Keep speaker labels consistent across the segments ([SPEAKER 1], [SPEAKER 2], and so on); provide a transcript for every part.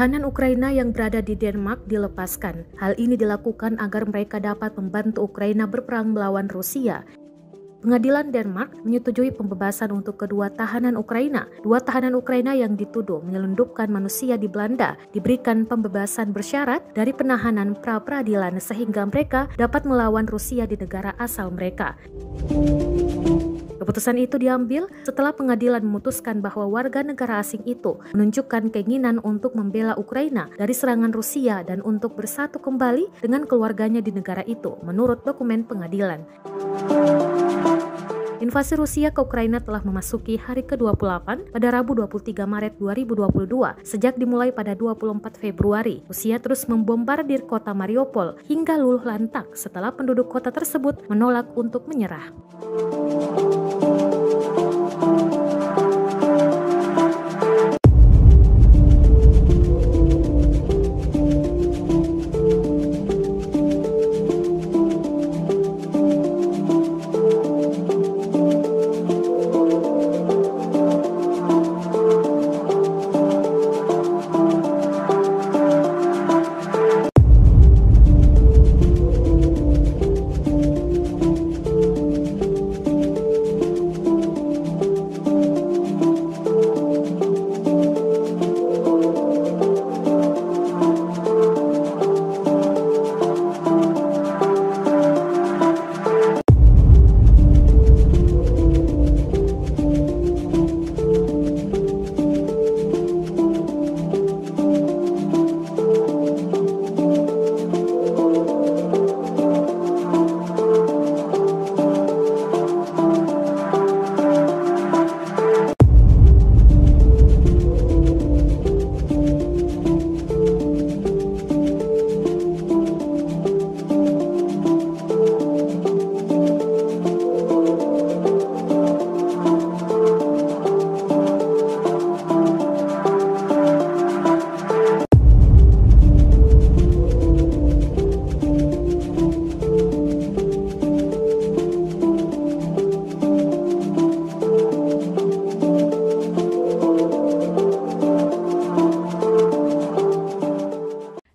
[SPEAKER 1] Tahanan Ukraina yang berada di Denmark dilepaskan. Hal ini dilakukan agar mereka dapat membantu Ukraina berperang melawan Rusia. Pengadilan Denmark menyetujui pembebasan untuk kedua tahanan Ukraina. Dua tahanan Ukraina yang dituduh menyelundupkan manusia di Belanda diberikan pembebasan bersyarat dari penahanan pra-peradilan sehingga mereka dapat melawan Rusia di negara asal mereka. Keputusan itu diambil setelah pengadilan memutuskan bahwa warga negara asing itu menunjukkan keinginan untuk membela Ukraina dari serangan Rusia dan untuk bersatu kembali dengan keluarganya di negara itu, menurut dokumen pengadilan. Invasi Rusia ke Ukraina telah memasuki hari ke-28 pada Rabu 23 Maret 2022. Sejak dimulai pada 24 Februari, Rusia terus membombardir kota Mariupol hingga luluh lantak setelah penduduk kota tersebut menolak untuk menyerah.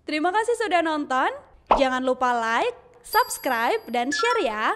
[SPEAKER 2] Terima kasih sudah nonton. Jangan lupa like, subscribe, dan share ya.